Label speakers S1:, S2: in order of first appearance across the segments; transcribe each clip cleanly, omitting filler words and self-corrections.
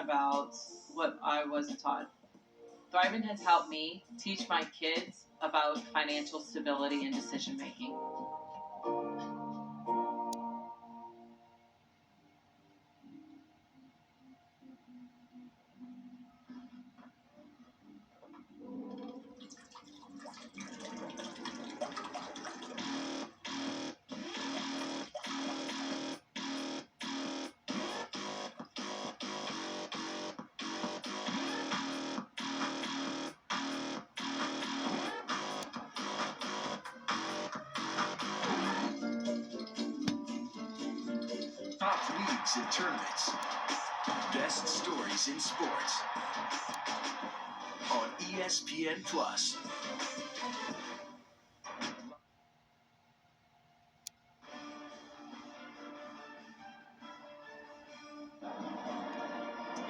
S1: about what I was taught. Thriving has helped me teach my kids about financial stability and decision making.
S2: Top leagues and tournaments. Best stories in sports. On ESPN Plus.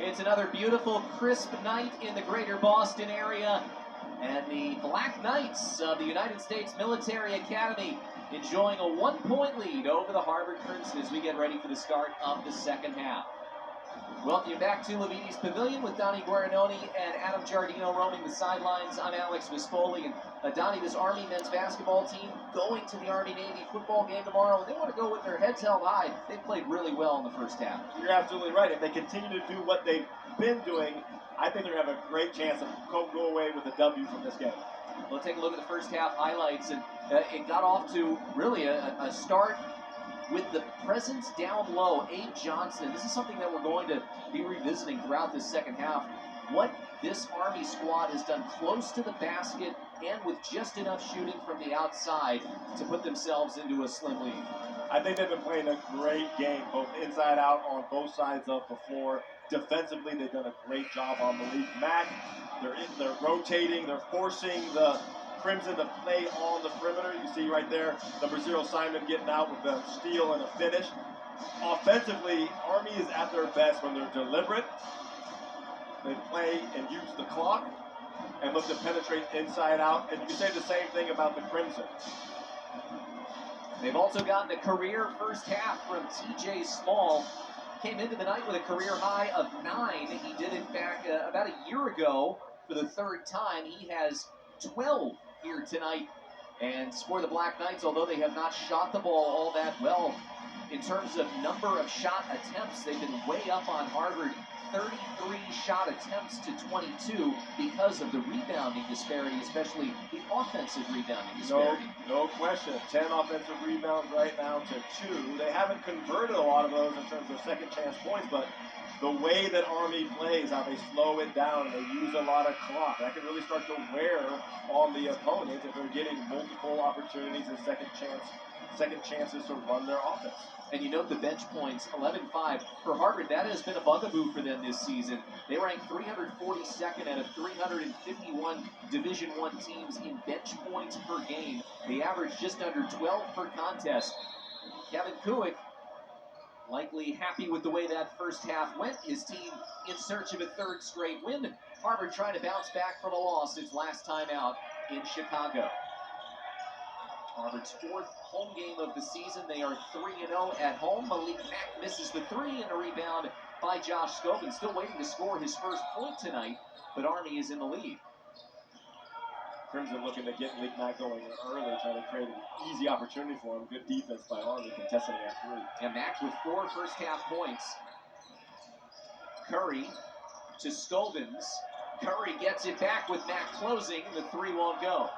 S3: It's another beautiful, crisp night in the greater Boston area, and the Black Knights of the United States Military Academy enjoying a 1-point lead over the Harvard Crimson as we get ready for the start of the second half. Welcome you back to Levites Pavilion with Donnie Guarinoni and Adam Giardino roaming the sidelines. I'm Alex Vispoli, and Donnie, this Army men's basketball team going to the Army-Navy football game tomorrow, and they want to go with their heads held high. They played really well in the first half.
S4: You're absolutely right. If they continue to do what they've been doing, I think they're going to have a great chance to go away with a W from this game.
S3: We'll take a look at the first half highlights, and it got off to really a start with the presence down low. Abe Johnson, this is something that we're going to be revisiting throughout this second half. What this Army squad has done close to the basket and with just enough shooting from the outside to put themselves into a slim lead.
S4: I think they've been playing a great game, both inside out on both sides of the floor. Defensively, they've done a great job on Malik Mack. They're rotating, they're forcing the Crimson to play on the perimeter. You see right there, number 0 Simon getting out with a steal and a finish. Offensively, Army is at their best when they're deliberate. They play and use the clock and look to penetrate inside out. And you can say the same thing about the Crimson.
S3: They've also gotten a career first half from T.J. Small. Came into the night with a career high of 9. He did, in fact, about a year ago for the third time. He has 12 here tonight. And for the Black Knights, although they have not shot the ball all that well, in terms of number of shot attempts, they've been way up on Harvard. 33 shot attempts to 22 because of the rebounding disparity, especially the offensive rebounding disparity.
S4: No question. 10 offensive rebounds right now to 2. They haven't converted a lot of those in terms of second chance points, but the way that Army plays, how they slow it down, and they use a lot of clock, that can really start to wear on the opponent if they're getting multiple opportunities and second chances to run their offense.
S3: And you note the bench points, 11-5. For Harvard, that has been a bugaboo for them this season. They ranked 342nd out of 351 Division I teams in bench points per game. They average just under 12 per contest. Kevin Kuick likely happy with the way that first half went. His team in search of a third straight win. Harvard trying to bounce back from a loss its last time out in Chicago. Harvard's 4th home game of the season. They are 3-0 at home. Malik Mack misses the 3 and a rebound by Josh Scobin. Still waiting to score his first point tonight, but Army is in the lead.
S4: Crimson looking to get Malik Mack going early, trying to create an easy opportunity for him. Good defense by Army, contesting at 3.
S3: And Mack with 4 first half points. Curry to Scobins. Curry gets it back with Mack closing. The 3 won't go.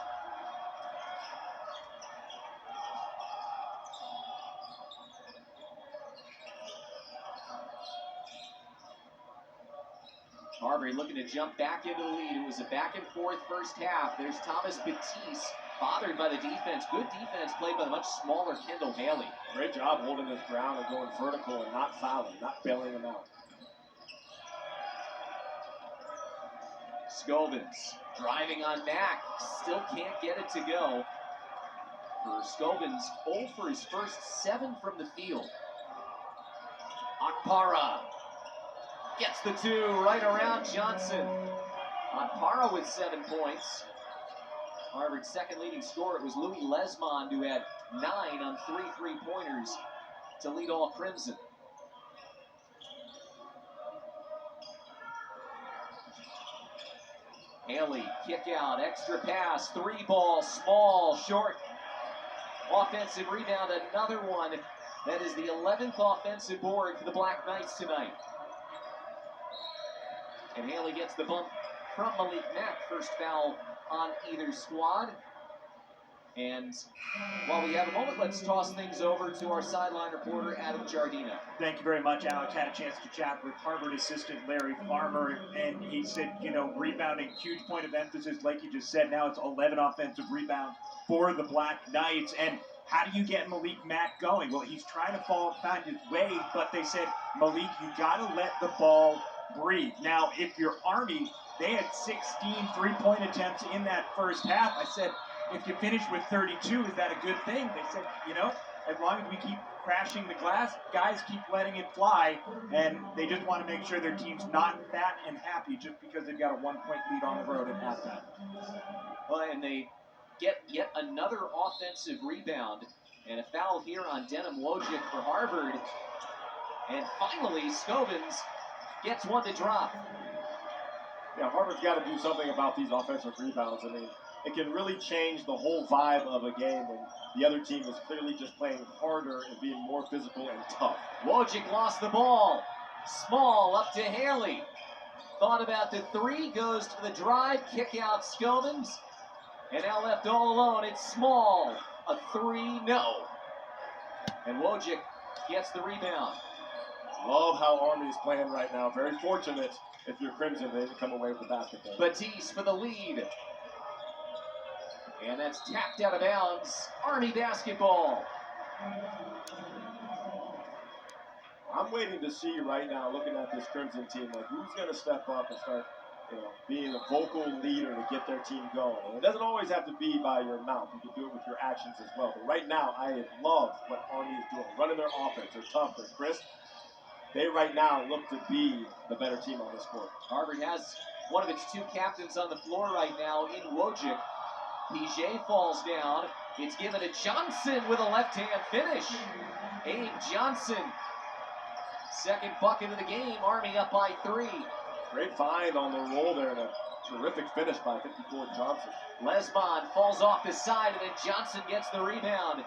S3: Harvard looking to jump back into the lead. It was a back and forth first half. There's Thomas Batiste, bothered by the defense. Good defense played by the much smaller Kendall Haley.
S4: Great job holding his ground and going vertical and not fouling, not bailing him out.
S3: Scobins driving on Mack. Still can't get it to go. For Scobins, 0 for his first 7 from the field. Okpara gets the 2 right around Johnson. Okpara with 7 points. Harvard's second leading scorer, it was Louis Lesmond, who had 9 on 3 3-pointers to lead all Crimson. Haley, kick out, extra pass, 3-ball, small, short. Offensive rebound, another one. That is the 11th offensive board for the Black Knights tonight. And Haley gets the bump from Malik Mack. First foul on either squad. And while we have a moment, let's toss things over to our sideline reporter, Adam Giardina.
S5: Thank you very much, Alex. Had a chance to chat with Harvard assistant Larry Farmer, and he said, rebounding, huge point of emphasis, like you just said. Now it's 11 offensive rebounds for the Black Knights. And how do you get Malik Mack going? Well, he's trying to find his way, but they said, Malik, you got to let the ball breathe. Now, if you're Army, they had 16 three-point attempts in that first half. I said, if you finish with 32, is that a good thing? They said, as long as we keep crashing the glass, guys keep letting it fly, and they just want to make sure their team's not fat and happy just because they've got a 1-point lead on the road at halftime.
S3: Well, and they get yet another offensive rebound, and a foul here on Denim Wojcik for Harvard. And finally, Scovins gets one to drop.
S4: Yeah, Harvard's got to do something about these offensive rebounds. I mean, it can really change the whole vibe of a game when the other team is clearly just playing harder and being more physical and tough.
S3: Wojcik lost the ball. Small up to Haley. Thought about the three, goes to the drive, kick out Scovins. And now left all alone, it's Small. A three, no. And Wojcik gets the rebound.
S4: Love how Army is playing right now. Very fortunate if you're Crimson, they come away with the basketball.
S3: Batiste for the lead. And that's tapped out of bounds. Army basketball.
S4: I'm waiting to see right now, looking at this Crimson team, like who's going to step up and start, being a vocal leader to get their team going. And it doesn't always have to be by your mouth. You can do it with your actions as well. But right now, I love what Army is doing, running their offense. They're tough, they're crisp. They right now look to be the better team on this court.
S3: Harvard has one of its two captains on the floor right now in Wojcik. Piget falls down. It's given to Johnson with a left-hand finish. Abe Johnson, second bucket of the game. Army up by 3.
S4: Great find on the roll there and a terrific finish by 54 Johnson.
S3: Lesmond falls off the side and then Johnson gets the rebound.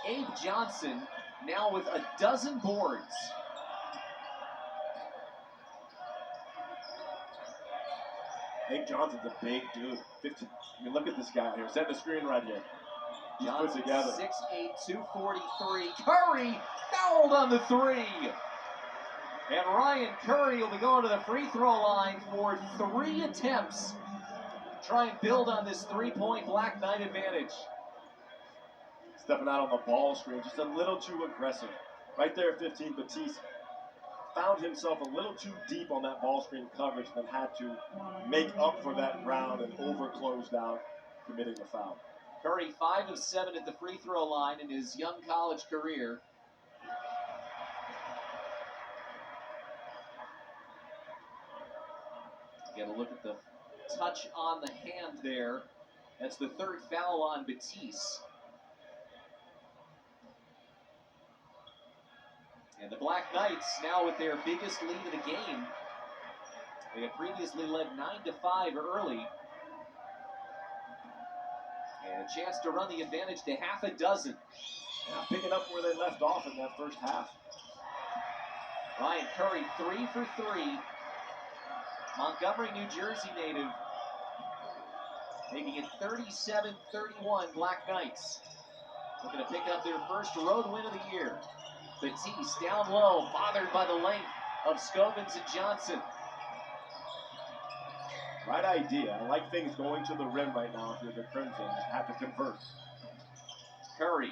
S3: Abe Johnson now with a dozen boards.
S4: Abe Johnson's a big dude. 15. I mean, look at this guy here. Setting the screen right here. He's put together.
S3: 6'8", 243. Curry fouled on the 3. And Ryan Curry will be going to the free throw line for 3 attempts. Try and build on this 3-point Black Knight advantage.
S4: Stepping out on the ball screen, just a little too aggressive. Right there, 15, Batiste found himself a little too deep on that ball screen coverage and had to make up for that ground and over-closed out, committing the foul.
S3: Curry 5 of 7 at the free throw line in his young college career. Get a look at the touch on the hand there. That's the 3rd foul on Batiste. And the Black Knights now with their biggest lead of the game. They had previously led 9-5 early. And a chance to run the advantage to half a dozen.
S4: Yeah, picking up where they left off in that first half.
S3: Ryan Curry 3 for 3. Montgomery, New Jersey native. Making it 37-31 Black Knights. Looking to pick up their first road win of the year. Batiste down low, bothered by the length of Scovins and Johnson.
S4: Right idea. I like things going to the rim right now if you're the Crimson. You have to convert.
S3: Curry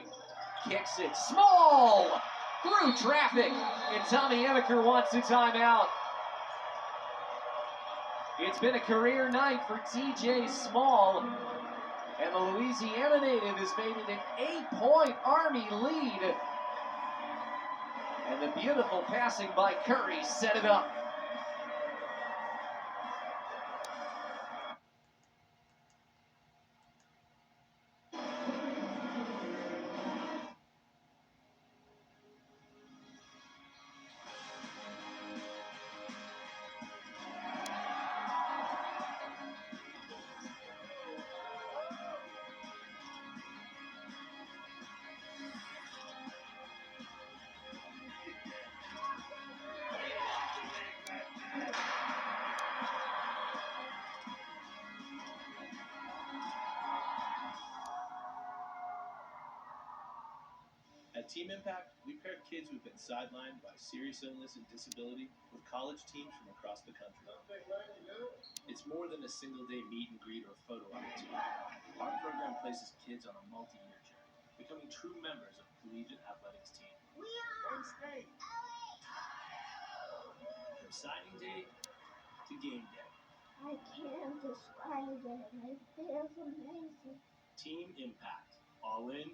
S3: kicks it. Small! Through traffic. And Tommy Amaker wants a timeout. It's been a career night for TJ Small. And the Louisiana native has made it an 8-point Army lead. And the beautiful passing by Curry set it up.
S6: At Team Impact, we pair kids who've been sidelined by serious illness and disability with college teams from across the country. It's more than a single-day meet and greet or photo opportunity. Our program places kids on a multi-year journey, becoming true members of a collegiate athletics team.
S2: We are state.
S6: From signing day to game day.
S7: I can't describe it. It feels amazing.
S6: Team Impact. All in,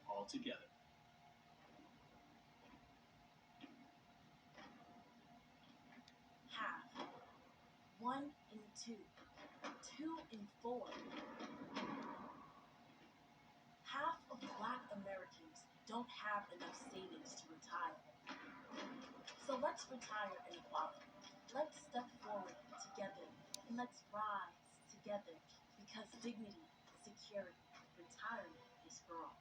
S6: all together.
S8: Half. 1 and 2. 2 and 4. Half of Black Americans don't have enough savings to retire. So let's retire inequality. Let's step forward together and let's rise together because dignity, security, retirement is for all.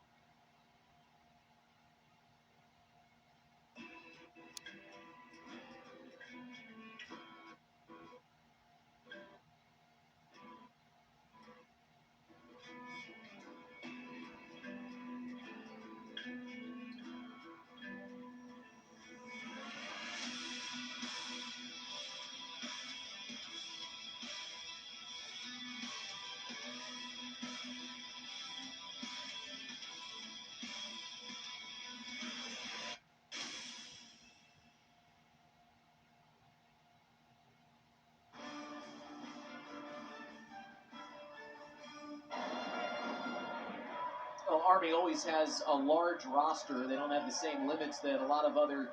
S3: Well, Army always has a large roster. They don't have the same limits that a lot of other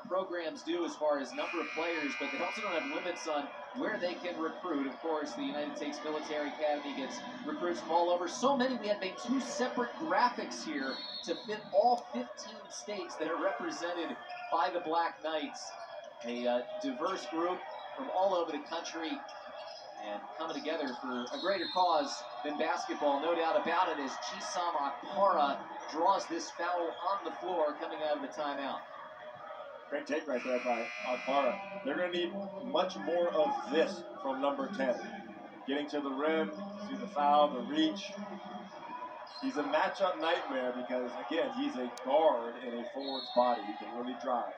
S3: programs do as far as number of players, but they also don't have limits on where they can recruit. Of course, the United States Military Academy gets recruits from all over. So many, we had made 2 separate graphics here to fit all 15 states that are represented by the Black Knights. A diverse group from all over the country, and coming together for a greater cause than basketball, no doubt about it, as Chisam Akpara draws this foul on the floor coming out of the timeout.
S4: Great take right there by Akpara. They're going to need much more of this from number 10. Getting to the rim, see the foul, the reach. He's a matchup nightmare because, again, he's a guard in a forward's body. He can really drive.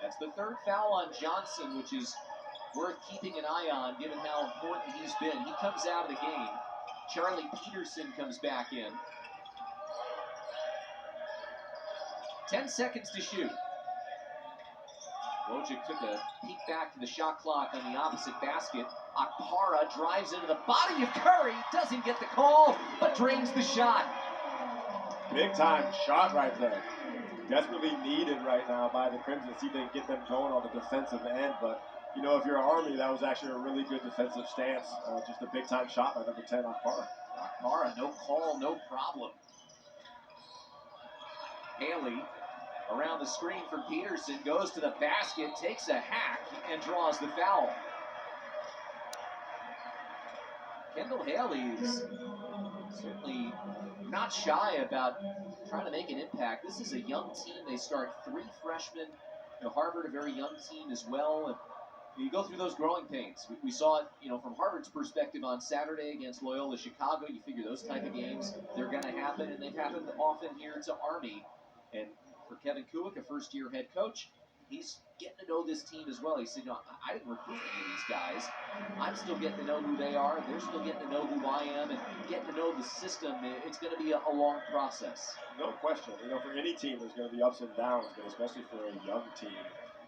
S3: That's the 3rd foul on Johnson, which is worth keeping an eye on given how important he's been. He comes out of the game. Charlie Peterson comes back in. 10 seconds to shoot. Wojcik took a peek back to the shot clock on the opposite basket. Akpara drives into the body of Curry, doesn't get the call, but drains the shot.
S4: Big time shot right there. Desperately needed right now by the Crimson. See if they can get them going on the defensive end, but you know, if you're Army, that was actually a really good defensive stance. Just a big-time shot by number 10, Akpara.
S3: Akpara, no call, no problem. Haley around the screen for Peterson, goes to the basket, takes a hack, and draws the foul. Kendall Haley is certainly not shy about trying to make an impact. This is a young team. They start 3 freshmen. You know, Harvard, a very young team as well. And you go through those growing pains. We saw it, you know, from Harvard's perspective on Saturday against Loyola Chicago. You figure those type of games, they're going to happen, and they've happened often here to Army. And for Kevin Kuick, a first-year head coach, he's getting to know this team as well. He said, no, I didn't recruit any of these guys. I'm still getting to know who they are. They're still getting to know who I am and getting to know the system. It's going to be a long process.
S4: No question. You know, for any team, there's going to be ups and downs, but especially for a young team.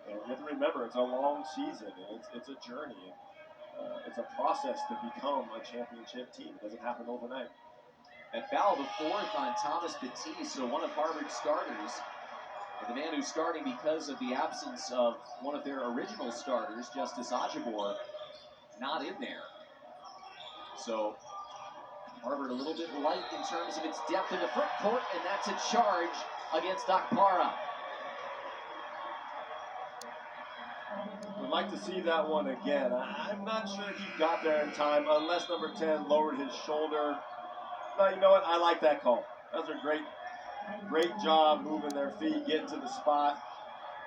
S4: And you have to remember, it's a long season, and it's a journey. And, it's a process to become a championship team. It doesn't happen overnight.
S3: And foul, the 4th on Thomas Batiste, so one of Harvard's starters. And the man who's starting because of the absence of one of their original starters, Justice Ajibor, not in there. So Harvard a little bit light in terms of its depth in the front court, and that's a charge against Akpara.
S4: Would like to see that one again. I'm not sure he got there in time unless number 10 lowered his shoulder. But you know what? I like that call. Those are great job moving their feet, getting to the spot.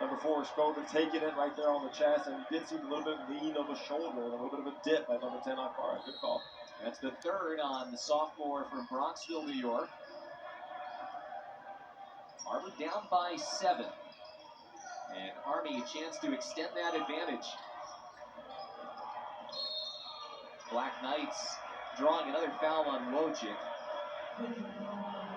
S4: Number 4, Scroder taking it right there on the chest, and you did see a little bit of lean of a shoulder and a little bit of a dip by number 10 Akpara. Good call.
S3: That's the 3rd on the sophomore from Bronxville, New York. Harvard down by 7. And Army a chance to extend that advantage. Black Knights drawing another foul on Wojcik.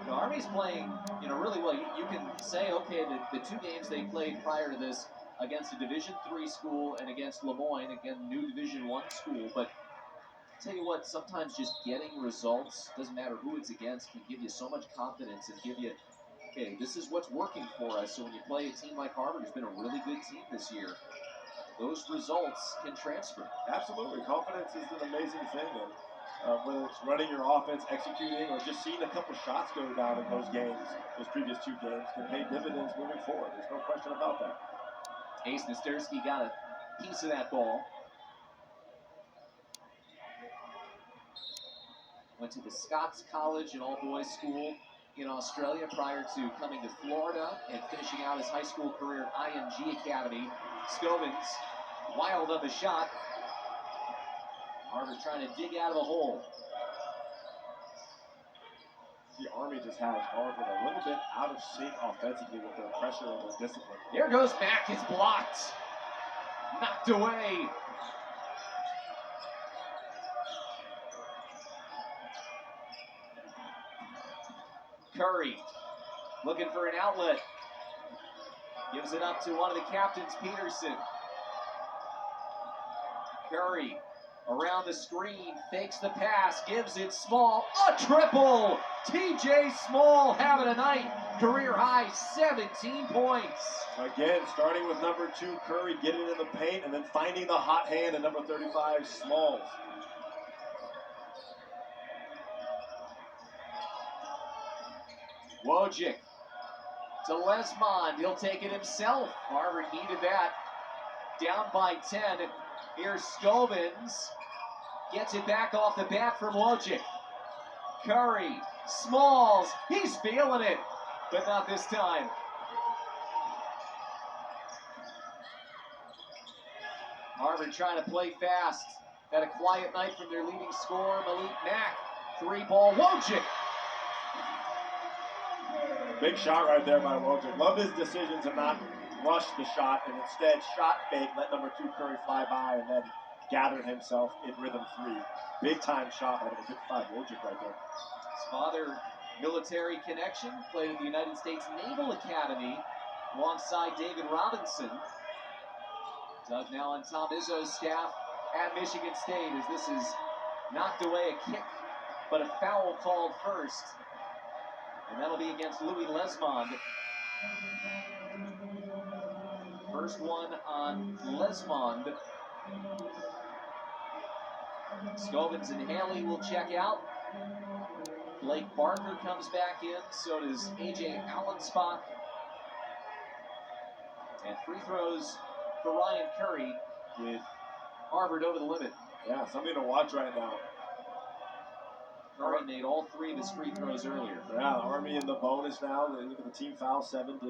S3: Army's playing, really well. You can say, okay, the 2 games they played prior to this against a Division III school and against Lemoyne, again, new Division I school, but tell you what, sometimes just getting results, doesn't matter who it's against, can give you so much confidence and give you, okay, this is what's working for us. So when you play a team like Harvard, who's been a really good team this year, those results can transfer.
S4: Absolutely. Confidence is an amazing thing. And whether it's running your offense, executing, or just seeing a couple shots go down in those games, those previous 2 games, can pay dividends moving forward. There's no question about that.
S3: Ace Nastersky got a piece of that ball. Went to the Scots College, an all-boys school in Australia prior to coming to Florida and finishing out his high school career at IMG Academy. Scovins, wild on the shot. Harvard trying to dig out of a hole.
S4: The Army just has Harvard a little bit out of sync offensively with their pressure and their discipline.
S3: There goes Mack, is blocked. Knocked away. Curry looking for an outlet. Gives it up to one of the captains, Peterson. Curry around the screen, fakes the pass, gives it Small. A triple! TJ Small having a night. Career high, 17 points.
S4: Again, starting with number 2, Curry, getting in the paint, and then finding the hot hand at number 35, Smalls.
S3: Wojcik to Lesmond. He'll take it himself. Harvard needed that. Down by 10. Here's Scovins. Gets it back off the bat from Wojcik. Curry. Smalls. He's feeling it, but not this time. Harvard trying to play fast. Had a quiet night from their leading scorer, Malik Mack. 3-ball. Wojcik.
S4: Big shot right there by Wojcik. Love his decision to not rush the shot and instead shot fake, let number 2 Curry fly by, and then gather himself in rhythm 3. Big time shot by number 55 Wojcik right there.
S3: His father, military connection, played at the United States Naval Academy alongside David Robinson. Doug now on Tom Izzo's staff at Michigan State, as this is knocked away a kick, but a foul called first. And that'll be against Louis Lesmond. First one on Lesmond. Scovins and Haley will check out. Blake Barker comes back in, so does AJ Allenspach. And free throws for Ryan Curry with Harvard over the limit.
S4: Yeah, something to watch right now.
S3: Curry made all 3 of his free throws earlier.
S4: Yeah, Army in the bonus now. Look at the team foul, 7-2.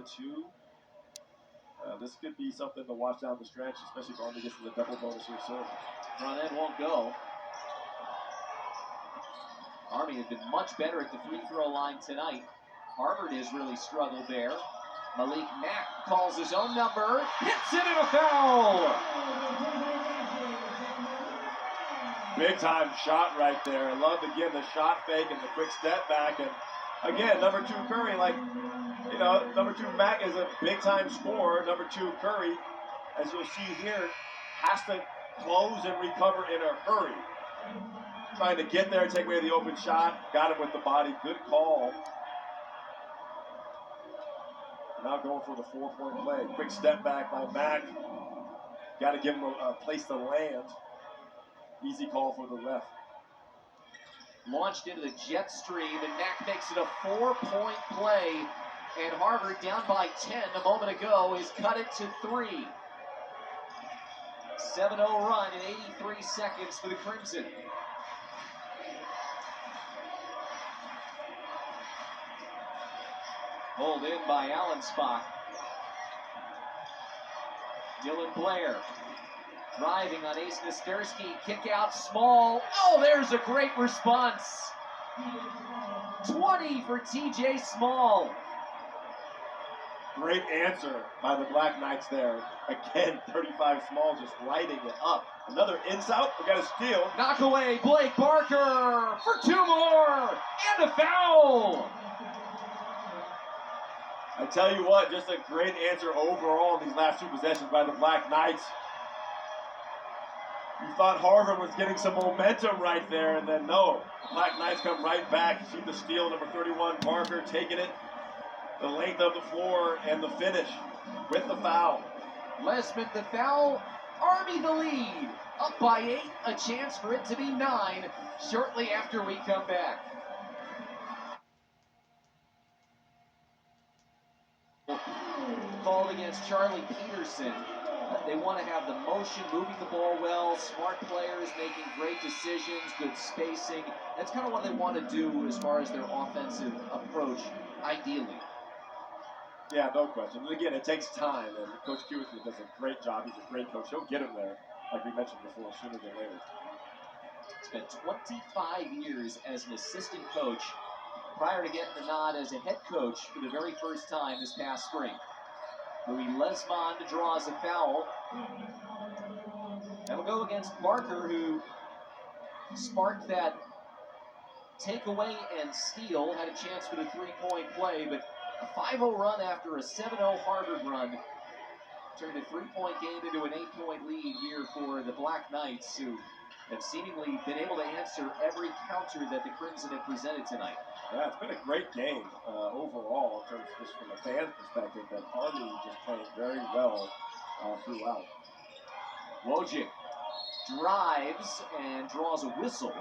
S4: This could be something to watch down the stretch, especially if Army gets to the double bonus here soon.
S3: Front end won't go. Army has been much better at the free throw line tonight. Harvard has really struggled there. Malik Mack calls his own number, hits it in a foul!
S4: Big time shot right there. I love again the shot fake and the quick step back. And again, number 2 Curry, number 2 Mack is a big time scorer. Number 2 Curry, as you'll see here, has to close and recover in a hurry. Trying to get there, take away the open shot. Got him with the body. Good call. Now going for the 4-point play. Quick step back by Mack. Got to give him a place to land. Easy call for the ref.
S3: Launched into the jet stream, and Mack makes it a 4-point play. And Harvard, down by 10 a moment ago, has cut it to 3. 7-0 run in 83 seconds for the Crimson. Pulled in by Allenspach. Dylan Blair driving on Ace Nastersky. Kick out Small. Oh, there's a great response. 20 for TJ Small.
S4: Great answer by the Black Knights there. Again, 35 small just lighting it up. Another ins-out. We got a steal.
S3: Knock away Blake Barker for 2 more and a foul.
S4: I tell you what, just a great answer overall in these last 2 possessions by the Black Knights. You thought Harvard was getting some momentum right there, and then no. Black Knights come right back. You see the steal, number 31, Barker taking it the length of the floor, and the finish with the foul.
S3: Lesmond the foul, Army the lead. Up by 8, a chance for it to be 9 shortly after we come back. Called against Charlie Peterson. They want to have the motion, moving the ball well, smart players making great decisions, good spacing. That's kind of what they want to do as far as their offensive approach, ideally.
S4: Yeah, no question. And again, it takes time, and Coach Peterson does a great job. He's a great coach. He'll get him there, like we mentioned before, sooner than later.
S3: Spent 25 years as an assistant coach prior to getting the nod as a head coach for the very first time this past spring. Louis Lesmond draws a foul. That'll go against Barker, who sparked that takeaway and steal, had a chance for the 3-point play, but a 5-0 run after a 7-0 Harvard run turned a 3-point game into an 8-point lead here for the Black Knights, who have seemingly been able to answer every counter that the Crimson have presented tonight.
S4: Yeah, it's been a great game overall, in terms of just from a fan perspective, but Army just playing very well throughout.
S3: Wojcik drives and draws a whistle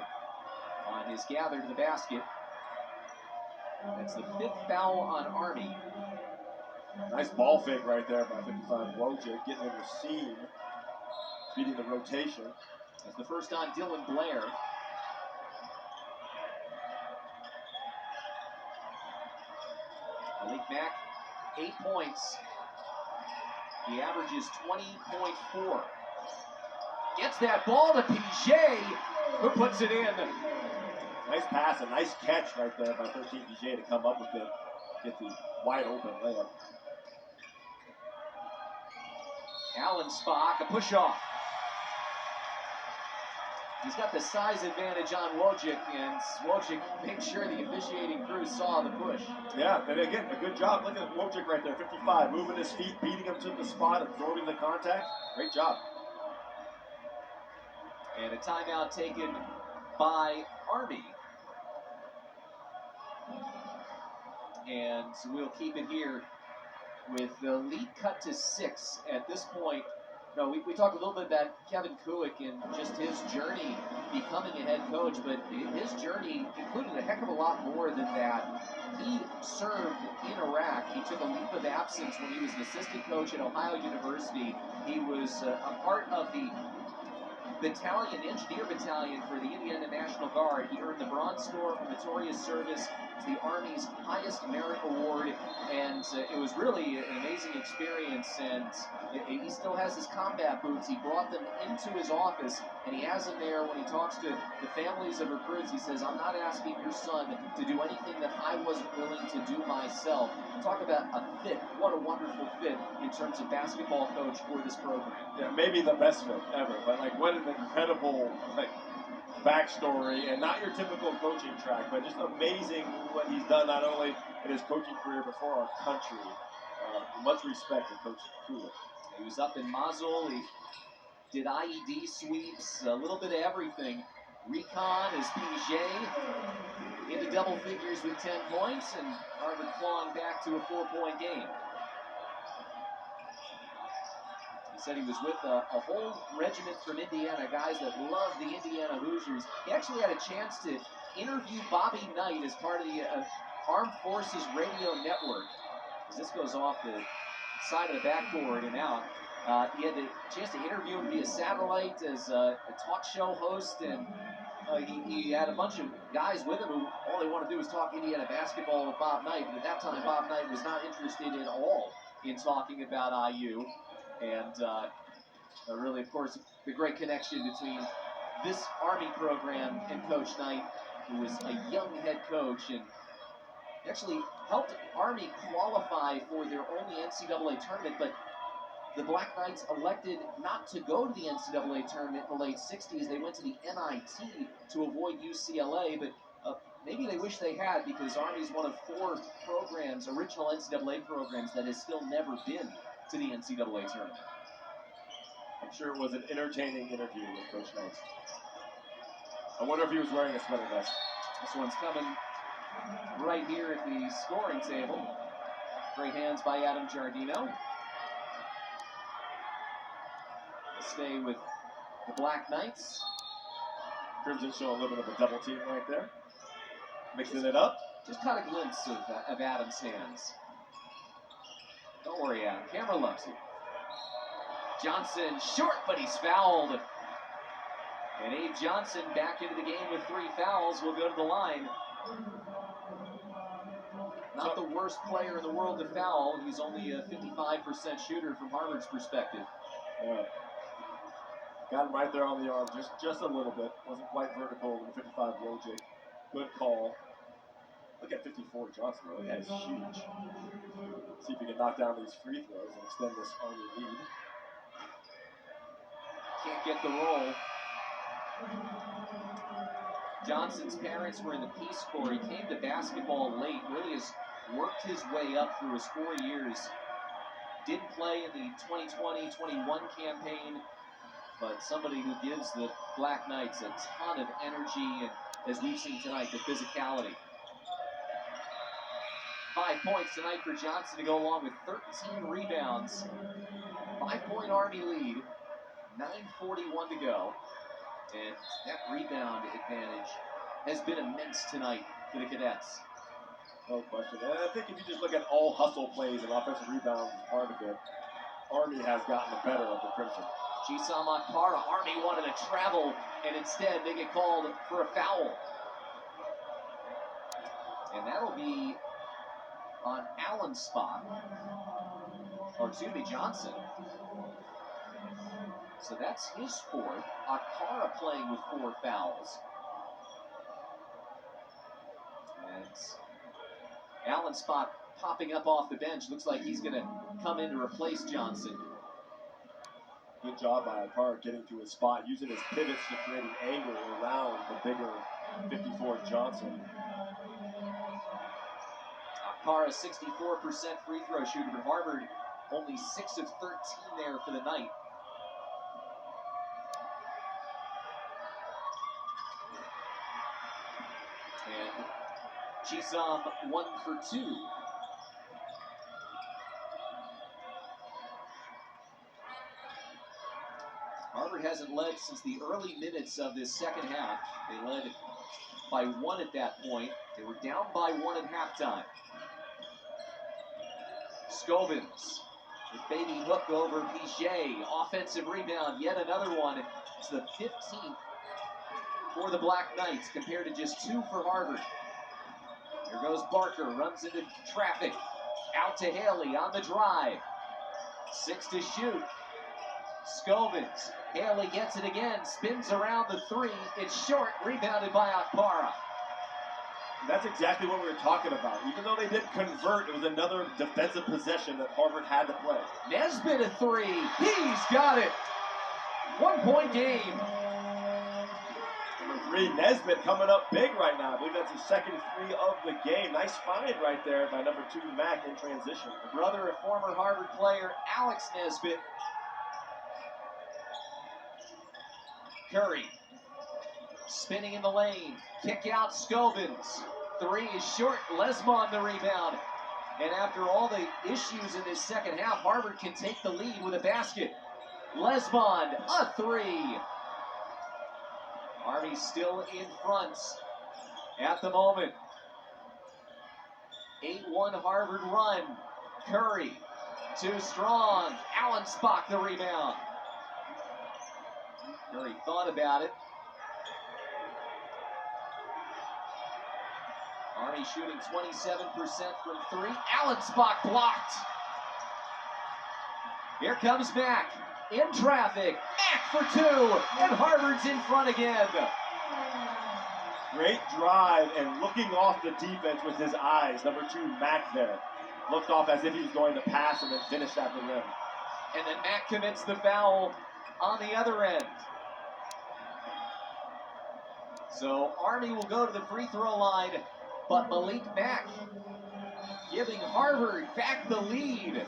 S3: on his gather to the basket. That's the 5th foul on Army.
S4: Nice ball fake right there by 55 Wojcik, getting in the seam, beating the rotation.
S3: That's the first on Dylan Blair. Malik Mack, 8 points. He averages 20.4. Gets that ball to Piget, who puts it in.
S4: Nice pass, a nice catch right there by 13 Piget to come up with it, get the wide open layup.
S3: Alan Spock, a push off. He's got the size advantage on Wojcik, and Wojcik made sure the officiating crew saw the push.
S4: Yeah, and again, a good job. Look at Wojcik right there, 55, moving his feet, beating him to the spot, absorbing the contact. Great job.
S3: And a timeout taken by Army. And we'll keep it here with the lead cut to 6 at this point. No, we talked a little bit about Kevin Kuick and just his journey becoming a head coach, but his journey included a heck of a lot more than that. He served in Iraq. He took a leave of absence when he was an assistant coach at Ohio University. He was a part of the engineer battalion for the Indiana National Guard. He earned the Bronze Star for Meritorious Service. It's the Army's highest merit award, and it was really an amazing experience, and he still has his combat boots. He brought them into his office, and he has them there when he talks to the families of recruits. He says, I'm not asking your son to do anything that I wasn't willing to do myself. Talk about a fit. What a wonderful fit in terms of basketball coach for this program.
S4: Yeah, maybe the best fit ever, but like what an incredible backstory, and not your typical coaching track, but just amazing what he's done not only in his coaching career but for our country. Much respect to Coach Kuick.
S3: He was up in Mosul. He did IED sweeps, a little bit of everything. Recon is Piget into double figures with 10 points, and Harvard clawing back to a 4-point game. He said he was with a whole regiment from Indiana, guys that love the Indiana Hoosiers. He actually had a chance to interview Bobby Knight as part of the Armed Forces Radio Network. As this goes off the side of the backboard and out. He had the chance to interview him via satellite as a talk show host, and he had a bunch of guys with him who all they want to do is talk Indiana basketball with Bob Knight. But at that time, Bob Knight was not interested at all in talking about IU. And really, of course, the great connection between this Army program and Coach Knight, who was a young head coach. And actually, helped Army qualify for their only NCAA tournament, but the Black Knights elected not to go to the NCAA tournament in the late 60s. They went to the NIT to avoid UCLA, but maybe they wish they had, because Army's one of 4 programs, original NCAA programs, that has still never been to the NCAA tournament.
S4: I'm sure it was an entertaining interview with Coach Knight. I wonder if he was wearing a sweater vest.
S3: This one's coming right here at the scoring table. Great hands by Adam Giardino. Stay with the Black Knights.
S4: Crimson show a little bit of a double team right there. Mixing it up.
S3: Just caught a glimpse of Adam's hands. Don't worry, Adam. Camera loves you. Johnson short, but he's fouled. And Abe Johnson back into the game with 3 fouls. Will go to the line. Not the worst player in the world to foul. He's only a 55% shooter from Harvard's perspective.
S4: Yeah. Got him right there on the arm, just a little bit. Wasn't quite vertical with the 55 Wojcik. Good call. Look at 54 Johnson, though. That is huge. See if he can knock down these free throws and extend this Army lead.
S3: Can't get the roll. Johnson's parents were in the Peace Corps. He came to basketball late, really has worked his way up through his 4 years. Didn't play in the 2020-21 campaign, but somebody who gives the Black Knights a ton of energy, and as we've seen tonight, the physicality. 5 points tonight for Johnson to go along with 13 rebounds. 5-point Army lead, 9:41 to go. And that rebound advantage has been immense tonight for the Cadets.
S4: No question. And I think if you just look at all hustle plays and offensive rebounds as part of it, Army has gotten the better of the Crimson.
S3: Gisam Akpara, Army wanted to travel, and instead they get called for a foul. And that'll be on Allen's spot. Or excuse me, Johnson. So that's his 4th. Akpara playing with 4 fouls. And Allen's spot popping up off the bench. Looks like he's going to come in to replace Johnson.
S4: Good job by Akpara getting to his spot, using his pivots to create an angle around the bigger 54 Johnson.
S3: Akpara, 64% free throw shooter, but Harvard only 6 of 13 there for the night. And Gisam 1 for 2. Harvard hasn't led since the early minutes of this second half. They led by 1 at that point. They were down by 1 at halftime. Scovins, with baby hook over Piget. Offensive rebound, yet another one. It's the 15th for the Black Knights compared to just 2 for Harvard. There goes Barker, runs into traffic. Out to Haley on the drive. 6 to shoot. Scovins, Haley gets it again, spins around the 3. It's short, rebounded by Akpara.
S4: That's exactly what we were talking about. Even though they didn't convert, it was another defensive possession that Harvard had to play.
S3: Nesbitt a 3. He's got it. 1-point game.
S4: Number 3, Nesbitt coming up big right now. I believe that's his second 3 of the game. Nice find right there by number 2, Mack, in transition.
S3: The brother of former Harvard player Alex Nesbitt. Curry, spinning in the lane, kick out Scovins. 3 is short, Lesmond the rebound. And after all the issues in this second half, Harvard can take the lead with a basket. Lesmond, a 3. Army still in front at the moment. 8-1 Harvard run. Curry, too strong. Allensbach the rebound. Curry thought about it. Army shooting 27% from 3. Allensbach blocked. Here comes Mack in traffic. Mack for 2, and Harvard's in front again.
S4: Great drive and looking off the defense with his eyes. Number 2, Mack there. Looked off as if he was going to pass and then finish at the rim.
S3: And then Mack commits the foul on the other end. So Army will go to the free throw line, but Malik Mack giving Harvard back the lead.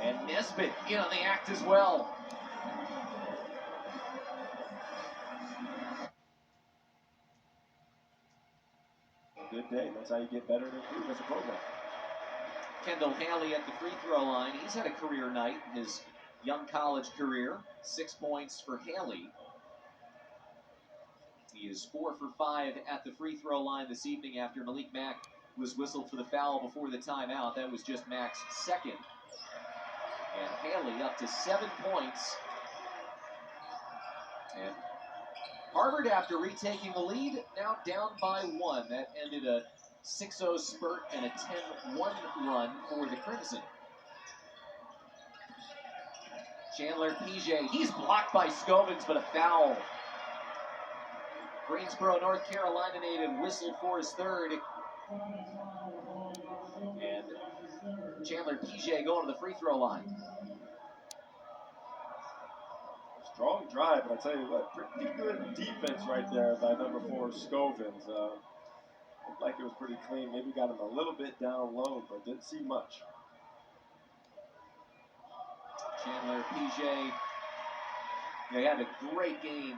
S3: And Nesbitt in on the act as well.
S4: Good day. That's how you get better and improve as a program.
S3: Kendall Haley at the free throw line. He's had a career night in his young college career. 6 points for Haley. He is 4 for 5 at the free throw line this evening after Malik Mack was whistled for the foul before the timeout. That was just Mack's second. And Haley up to 7 points. And Harvard, after retaking the lead, now down by 1. That ended a 6-0 spurt and a 10-1 run for the Crimson. Chandler PJ, he's blocked by Scovins, but a foul. Greensboro, North Carolina native whistled for his third. And Chandler PJ going to the free throw line.
S4: Strong drive, but I tell you what, pretty good defense right there by number 4, Scovins. Looked like it was pretty clean. Maybe got him a little bit down low, but didn't see much.
S3: Chandler PJ, they had a great game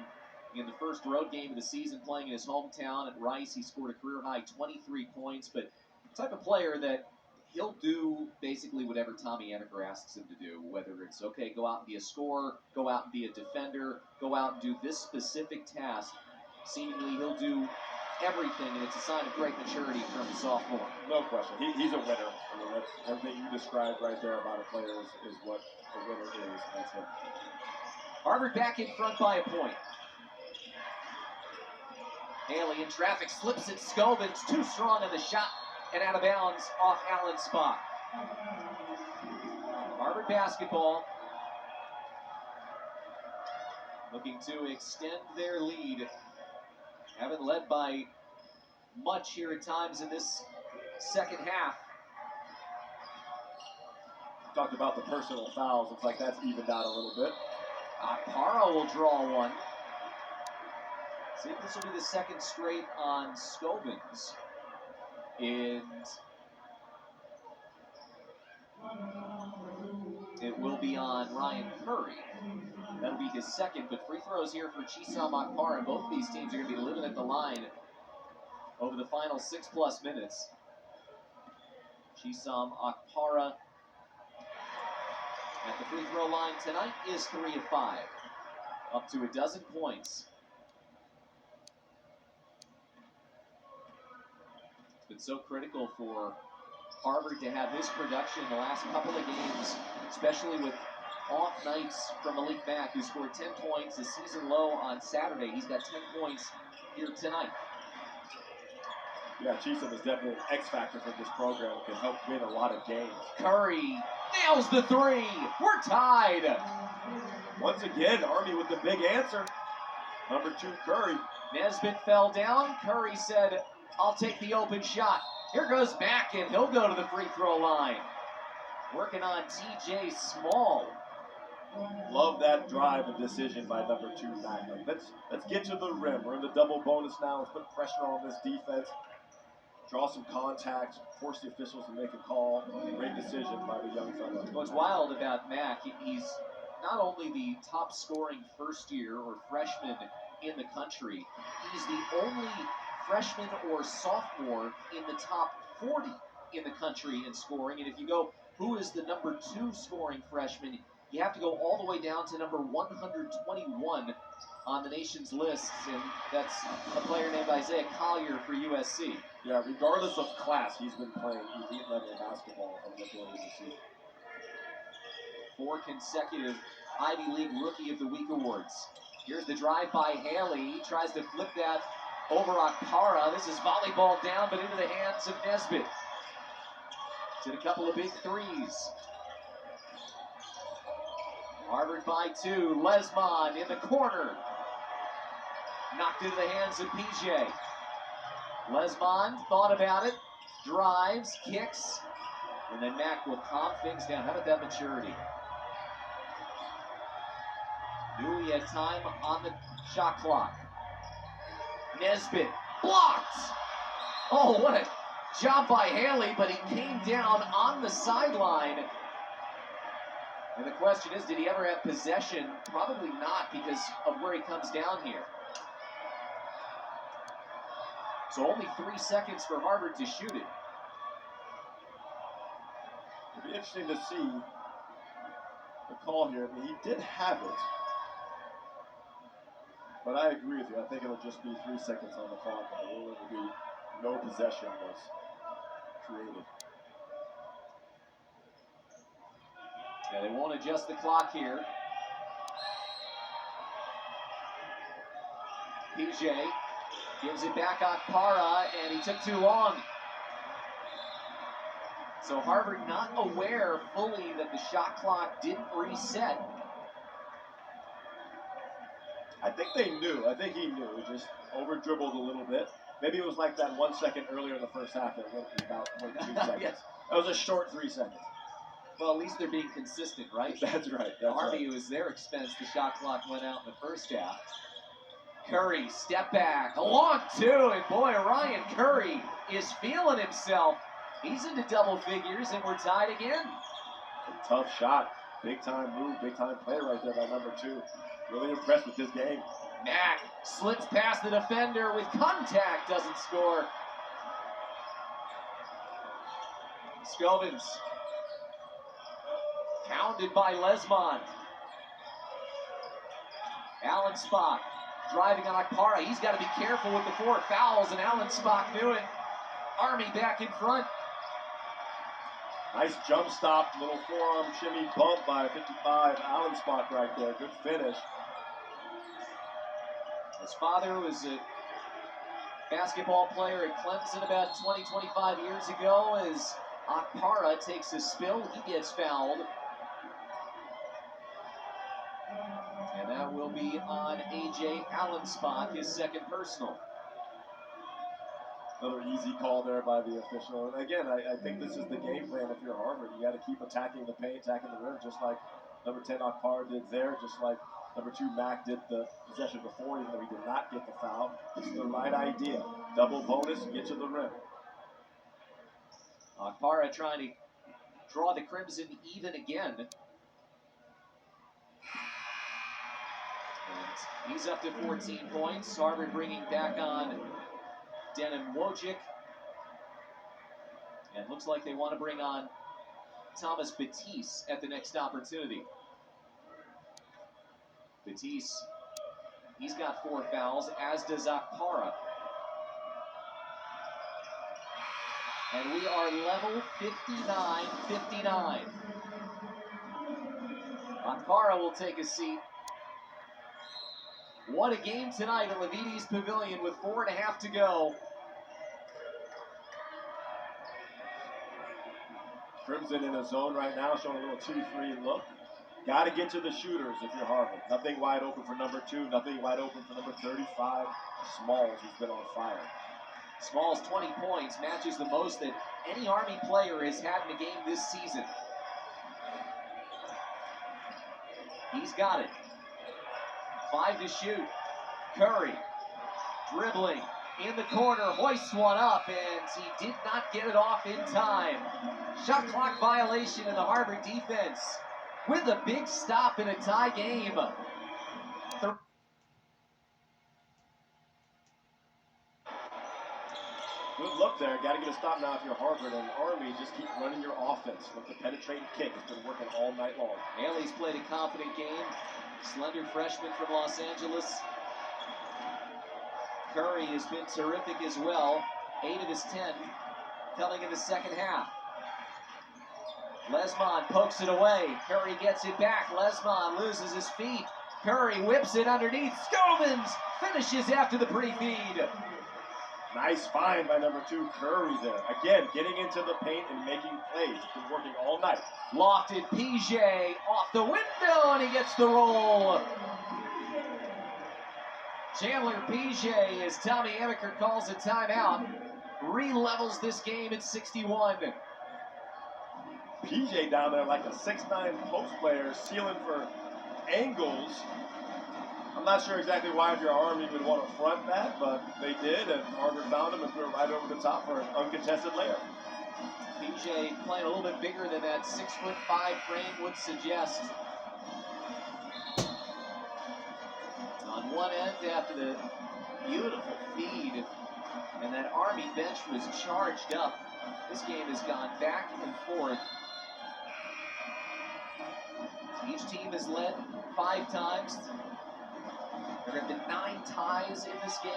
S3: in the first road game of the season playing in his hometown at Rice. He scored a career-high 23 points, but the type of player that he'll do basically whatever Tommy Eneker asks him to do, whether it's, okay, go out and be a scorer, go out and be a defender, go out and do this specific task. Seemingly he'll do everything, and it's a sign of great maturity from a sophomore.
S4: No question. He's a winner. I mean, everything you described right there about a player is what a winner is. That's him.
S3: Harvard back in front by a point. Haley in traffic, slips it. Scovins too strong on the shot and out of bounds off Allen's spot. Harvard basketball looking to extend their lead. Haven't led by much here at times in this second half.
S4: Talked about the personal fouls. Looks like that's evened out a little bit.
S3: Akpara will draw one. See if this will be the second straight on Scovins. And it will be on Ryan Curry. That'll be his second, but free throws here for Chisam Akpara. Both of these teams are going to be living at the line over the final 6+ minutes. Chisam Akpara at the free throw line tonight is 3 of 5, up to a dozen points. It's been so critical for Harvard to have this production the last couple of games, especially with off nights from Malik Mack, who scored 10 points, his season low on Saturday. He's got 10 points here tonight.
S4: Yeah, Chisam is definitely an X factor for this program. Can help win a lot of games.
S3: Curry nails the three. We're tied.
S4: Once again, Army with the big answer. Number 2, Curry.
S3: Nesbitt fell down. Curry said, I'll take the open shot. Here goes Mack, and he'll go to the free throw line. Working on TJ Small.
S4: Love that drive and decision by number 2, Mack. Let's get to the rim. We're in the double bonus now. Let's put pressure on this defense. Draw some contact, force the officials to make a call. Great decision by the young fella.
S3: What's wild about Mack, he's not only the top scoring first year or freshman in the country, he's the only freshman or sophomore in the top 40 in the country in scoring. And if you go, who is the number 2 scoring freshman, you have to go all the way down to number 121 on the nation's list, and that's a player named Isaiah Collier for USC.
S4: Yeah, regardless of class, he's been playing elite level basketball from the majority of the season.
S3: 4 consecutive Ivy League Rookie of the Week awards. Here's the drive by Haley. He tries to flip that over Akpara. This is volleyball down, but into the hands of Nesbitt. Did a couple of big threes. Harvard by 2. Lesmond in the corner. Knocked into the hands of PJ. Lesmond thought about it, drives, kicks, and then Mack will calm things down. How about that maturity? Knew he had time on the shot clock. Nesbitt blocked. Oh, what a job by Haley, but he came down on the sideline. And the question is, did he ever have possession? Probably not, because of where he comes down here. So only 3 seconds for Harvard to shoot it.
S4: It'd be interesting to see the call here. I mean, he did have it. But I agree with you. I think it'll just be 3 seconds on the clock, and the rule will be no possession was created.
S3: Yeah, they won't adjust the clock here. PJ gives it back on Para, and he took too long. So Harvard not aware fully that the shot clock didn't reset.
S4: I think they knew. I think he knew. He just over dribbled a little bit. Maybe it was like that 1 second earlier in the first half. It was about 0.2 seconds.
S3: Yes.
S4: That was a short 3 seconds.
S3: Well, at least they're being consistent, right?
S4: That's right.
S3: The Army, it was their expense. The shot clock went out in the first half. Curry, step back, a long two, and boy, Ryan Curry is feeling himself. He's into double figures, and we're tied again.
S4: A tough shot. Big time move, big time play right there by number 2. Really impressed with this game.
S3: Mack slips past the defender with contact, doesn't score. Scovins pounded by Lesmond. Alan Spock driving on Akpara. He's got to be careful with the 4 fouls, and Alan Spock knew it. Army back in front.
S4: Nice jump stop, little forearm shimmy bump by 55. Alan Spock right there. Good finish.
S3: His father was a basketball player at Clemson about 20, 25 years ago. As Akpara takes a spill, he gets fouled. And that will be on A.J. Allenspot, his second personal.
S4: Another easy call there by the official. And again, I think this is the game plan if you're Harvard. You got to keep attacking the paint, attacking the rim, just like number 10 Akpara did there, just like number 2 Mack did the possession before, even though he did not get the foul. This is the right idea. Double bonus, get to the rim.
S3: Akpara trying to draw the Crimson even again. And he's up to 14 points. Harvard bringing back on Denim Wojcik. And looks like they want to bring on Thomas Batiste at the next opportunity. Batiste, he's got 4 fouls, as does Akpara. And we are level 59-59. Akpara will take a seat. What a game tonight at Levites Pavilion with 4.5 to go.
S4: Crimson in a zone right now, showing a little 2-3 look. Got to get to the shooters if you're Harvard. Nothing wide open for number 2, nothing wide open for number 35, Smalls, who's been on fire.
S3: Smalls, 20 points, matches the most that any Army player has had in a game this season. He's got it. 5 to shoot. Curry dribbling in the corner, hoists one up, and he did not get it off in time. Shot clock violation in the Harvard defense with a big stop in a tie game.
S4: Good look there. Got to get a stop now if you're Harvard. And Army, just keep running your offense with the penetrating kick. It's been working all night long.
S3: Haley's played a confident game. Slender freshman from Los Angeles. Curry has been terrific as well. 8 of his 10 coming in the second half. Lesmond pokes it away. Curry gets it back. Lesmond loses his feet. Curry whips it underneath. Scovins finishes after the pre-feed.
S4: Nice find by number 2, Curry there. Again, getting into the paint and making plays. It's been working all night.
S3: Lofted PJ off the window, and he gets the roll. Chandler PJ, as Tommy Amaker calls a timeout, re-levels this game at 61.
S4: PJ down there like a 6'9" post player, sealing for angles. I'm not sure exactly why if your Army would want to front that, but they did, and Harvard found him and threw it right over the top for an uncontested layup.
S3: PJ playing a little bit bigger than that 6'5" frame would suggest. On one end after the beautiful feed, and that Army bench was charged up. This game has gone back and forth. Each team has led 5 times. There have been 9 ties in this game.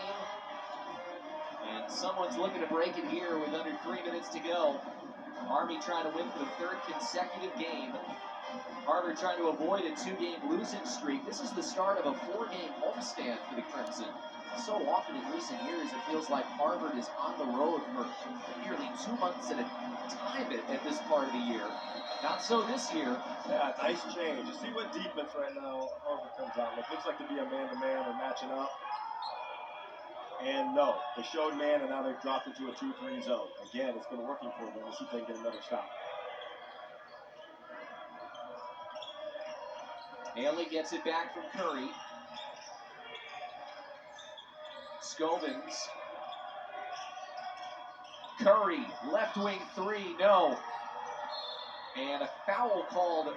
S3: And someone's looking to break it here with under 3 minutes to go. Army trying to win for the 3rd consecutive game. Harvard trying to avoid a 2-game losing streak. This is the start of a 4-game homestand for the Crimson. So often in recent years, it feels like Harvard is on the road for nearly 2 months at a time at this part of the year. Not so this year.
S4: Yeah, nice change. You see what defense right now Harvard comes out with. Looks like to be a man-to-man or matching up. And no, they showed man, and now they've dropped into a 2-3 zone. Again, it's been working for them. Let's see if they can get another stop.
S3: Haley gets it back from Curry. Scovins. Curry, left wing 3, no. And a foul called.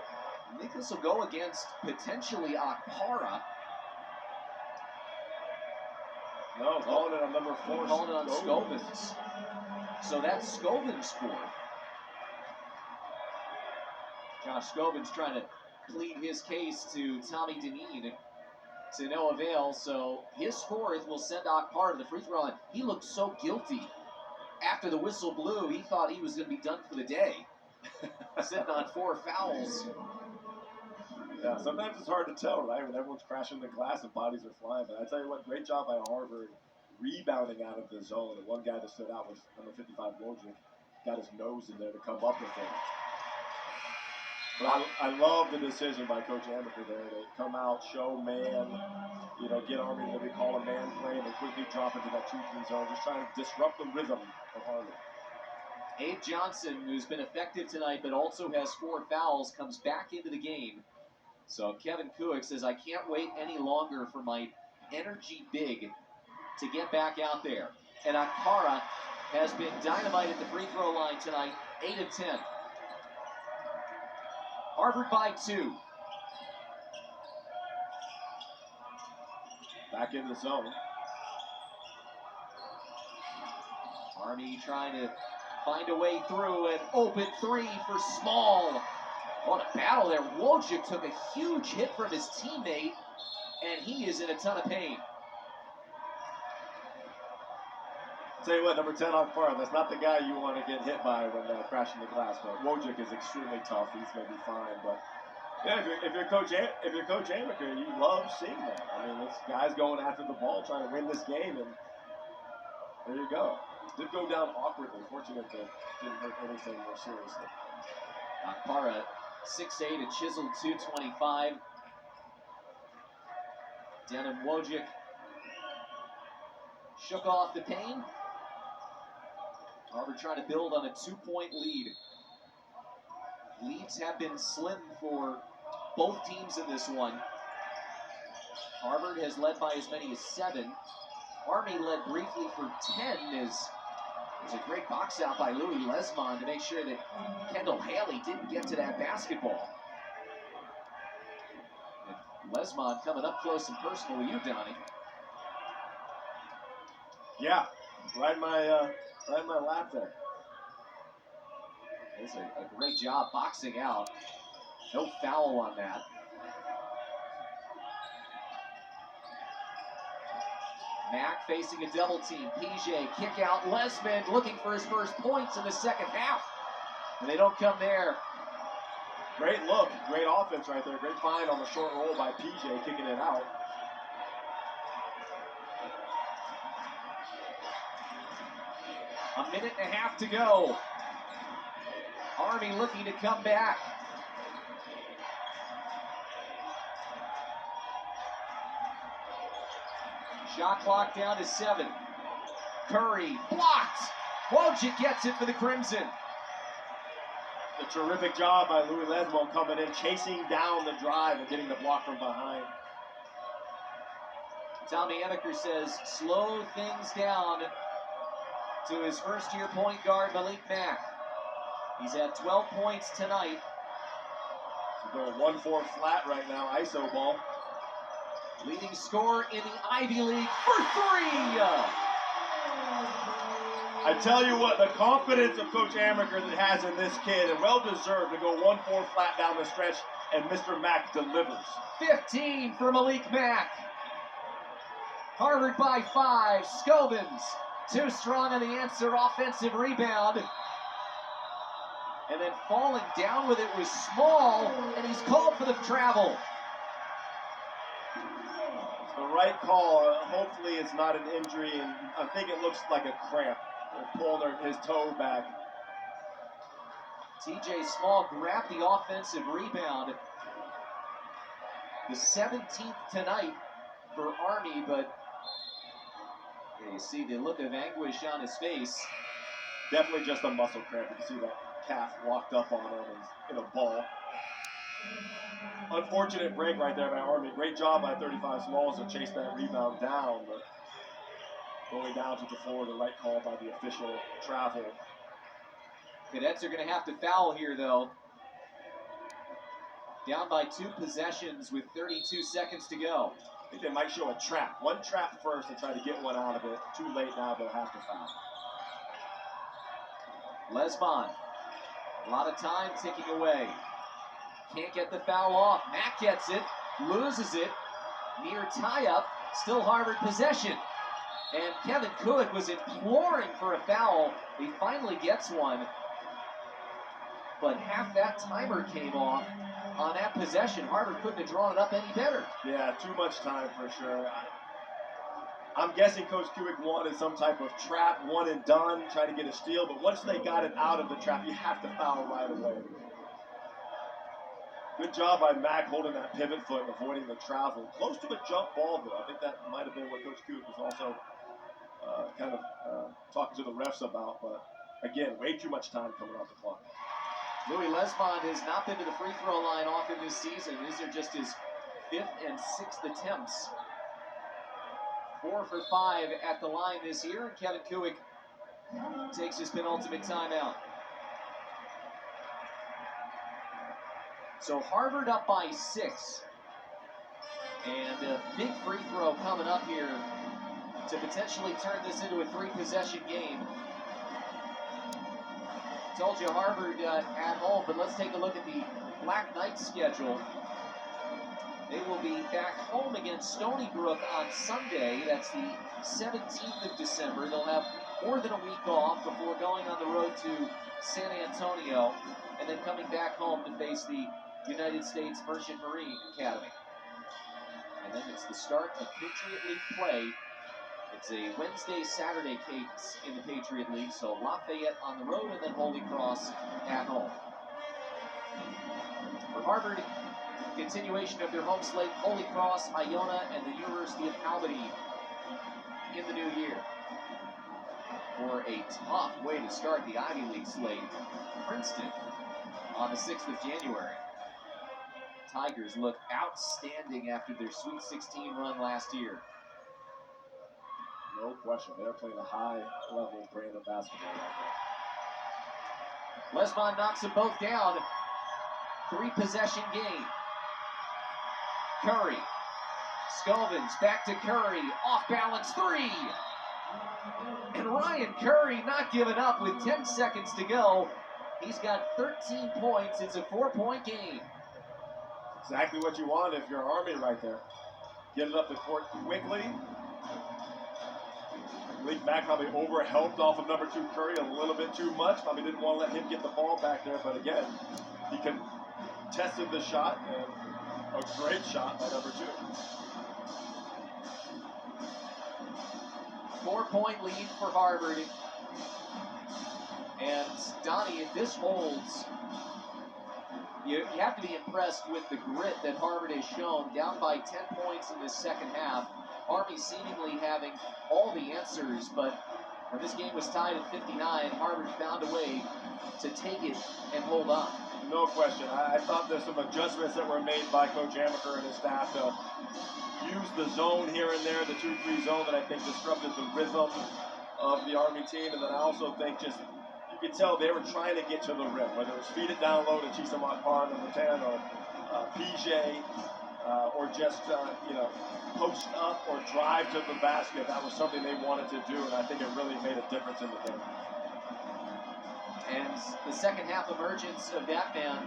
S3: I think this will go against potentially Akpara.
S4: No, calling it on number 4.
S3: Calling it on Scovins. So that's Scovins' 4th. Josh Scovins trying to plead his case to Tommy Deneen to no avail. So his 4th will send Akpara to the free throw line. He looked so guilty after the whistle blew. He thought he was going to be done for the day. Sitting on 4 fouls.
S4: Yeah, sometimes it's hard to tell, right? When everyone's crashing the glass and bodies are flying. But I tell you what, great job by Harvard rebounding out of the zone. And one guy that stood out was number 55, Wojcik. Got his nose in there to come up with it. But I love the decision by Coach Amaker there to come out, show man, you know, get Army what we call a man play, and then quickly drop into that 2-3 zone, just trying to disrupt the rhythm of Harvard.
S3: Abe Johnson, who's been effective tonight but also has 4 fouls, comes back into the game. So Kevin Kuick says, I can't wait any longer for my energy big to get back out there. And Akpara has been dynamite at the free throw line tonight, 8 of 10. Harvard by 2.
S4: Back in the zone.
S3: Army trying to find a way through an open 3 for Small. What a battle there. Wojcik took a huge hit from his teammate, and he is in a ton of pain.
S4: Tell you what, number 10 Akpara, that's not the guy you want to get hit by when crashing the glass. But Wojcik is extremely tough. He's going to be fine. But yeah, if you're Coach Amaker, you love seeing that. I mean, this guy's going after the ball, trying to win this game, and there you go. Did go down awkwardly. Fortunate that didn't hurt anything more seriously.
S3: Akpara, 6'8", a chiseled 225. Denim Wojcik shook off the pain. Harvard trying to build on a 2-point lead. Leads have been slim for both teams in this one. Harvard has led by as many as 7. Army led briefly for 10 as there's a great box out by Louis Lesmond to make sure that Kendall Haley didn't get to that basketball. And Lesmond coming up close and personal with you, Donnie.
S4: Yeah, right in my lap there.
S3: It's a great job boxing out. No foul on that. Mack facing a double team. PJ kick out. Lesmond looking for his first points in the second half. And they don't come there.
S4: Great look, great offense right there. Great find on the short roll by PJ, kicking it out.
S3: A minute and a half to go. Army looking to come back. Shot clock down to 7. Curry blocked. Wojcik gets it for the Crimson.
S4: A terrific job by Louis Lesmond coming in, chasing down the drive and getting the block from behind.
S3: Tommy Amaker says slow things down to his first-year point guard, Malik Mack. He's at 12 points tonight.
S4: He's going 1-4 flat right now, ISO ball.
S3: Leading scorer in the Ivy League for 3!
S4: I tell you what, the confidence of Coach Amaker that has in this kid, and well-deserved to go 1-4 flat down the stretch, and Mr. Mack delivers.
S3: 15 for Malik Mack. Harvard by 5. Scovins too strong on the answer, offensive rebound. And then falling down with it was Small, and he's called for the travel.
S4: It's the right call. Hopefully it's not an injury, and I think it looks like a cramp. They're pulling his toe back.
S3: TJ Small grabbed the offensive rebound. The 17th tonight for Army, but you see the look of anguish on his face.
S4: Definitely just a muscle cramp. You can see that calf locked up on him in a ball. Unfortunate break right there by Army. Great job by 35 Smalls to chase that rebound down, but going down to the floor, the right call by the official travel.
S3: Cadets are going to have to foul here, though. Down by 2 possessions with 32 seconds to go.
S4: I think they might show a trap. One trap first and try to get one out of it. Too late now, they'll have to foul.
S3: Lesmond, a lot of time ticking away. Can't get the foul off. Mack gets it, loses it. Near tie-up, still Harvard possession. And Kevin Cook was imploring for a foul. He finally gets one. But half that timer came off on that possession. Harvard couldn't have drawn it up any better.
S4: Yeah, too much time for sure. I'm guessing Coach Kuick wanted some type of trap, one and done, try to get a steal, but once they got it out of the trap, you have to foul right away. Good job by Mack holding that pivot foot and avoiding the travel. Close to a jump ball, though. I think that might have been what Coach Kuick was also talking to the refs about, but again, way too much time coming off the clock.
S3: Louis Lesmond has not been to the free throw line often this season. These are just his 5th and 6th attempts. 4 for 5 at the line this year, and Kevin Kuick takes his penultimate timeout. So Harvard up by 6. And a big free throw coming up here to potentially turn this into a 3-possession game. Told you Harvard at home, but let's take a look at the Black Knights schedule. They will be back home against Stony Brook on Sunday. That's the 17th of December. They'll have more than a week off before going on the road to San Antonio and then coming back home to face the United States Merchant Marine Academy. And then it's the start of Patriot League play. It's a Wednesday-Saturday cadence in the Patriot League, so Lafayette on the road and then Holy Cross at home. For Harvard, continuation of their home slate, Holy Cross, Iona, and the University of Albany in the new year. For a tough way to start the Ivy League slate, Princeton on the 6th of January. Tigers look outstanding after their Sweet 16 run last year.
S4: No question, they're playing a high-level brand of basketball right now.
S3: Lesmond knocks them both down. 3-possession game. Curry. Scovins back to Curry. Off-balance 3. And Ryan Curry not giving up with 10 seconds to go. He's got 13 points. It's a 4-point game.
S4: Exactly what you want if you're Army right there. Get it up the court quickly. Malik Mack probably overhelped off of number 2 Curry a little bit too much. Probably didn't want to let him get the ball back there, but again, he contested the shot, and a great shot by number 2.
S3: 4-point lead for Harvard. And Donnie, if this holds, you have to be impressed with the grit that Harvard has shown. Down by 10 points in this second half. Army Army seemingly having all the answers, but when this game was tied at 59, Harvard found a way to take it and hold on.
S4: No question. I thought there's some adjustments that were made by Coach Amaker and his staff to use the zone here and there, the 2-3 zone that I think disrupted the rhythm of the Army team. And then I also think just, you could tell they were trying to get to the rim, whether it was feed it down low to Chisamat Parr, number 10, or PJ, or just, post up or drive to the basket. That was something they wanted to do, and I think it really made a difference in the game.
S3: And the second half emergence of that man,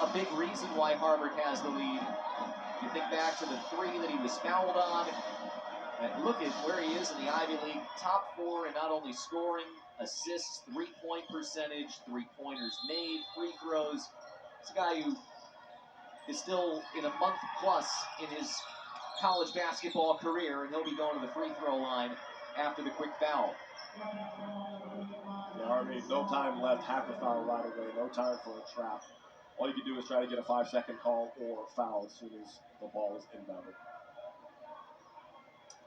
S3: a big reason why Harvard has the lead. You think back to the 3 that he was fouled on, and look at where he is in the Ivy League. Top 4 in not only scoring, assists, 3-point percentage, 3-pointers made, free throws. It's a guy who is still in a month plus in his college basketball career, and he'll be going to the free throw line after the quick foul.
S4: The Army, no time left, have to foul right away, no time for a trap. All you can do is try to get a 5-second call or foul as soon as the ball is inbounded.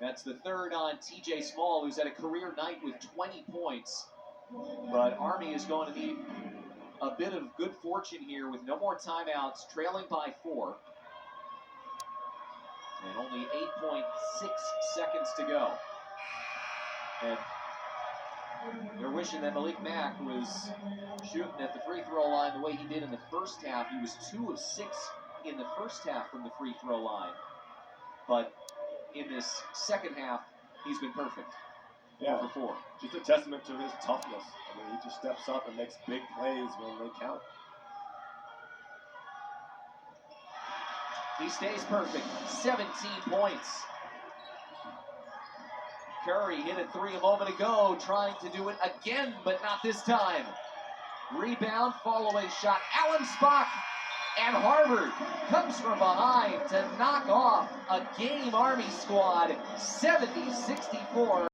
S3: That's the third on TJ Small, who's had a career night with 20 points. But Army is going to need a bit of good fortune here with no more timeouts, trailing by 4. And only 8.6 seconds to go. And they're wishing that Malik Mack was shooting at the free throw line the way he did in the first half. He was 2 of 6 in the first half from the free throw line. But in this second half, he's been perfect.
S4: Yeah,
S3: 4 for 4.
S4: Just a testament to his toughness. I mean, he just steps up and makes big plays when they count.
S3: He stays perfect. 17 points. Curry hit a 3 a moment ago, trying to do it again, but not this time. Rebound, follow-away shot. Allen Spock, and Harvard comes from behind to knock off a game Army squad. 70-64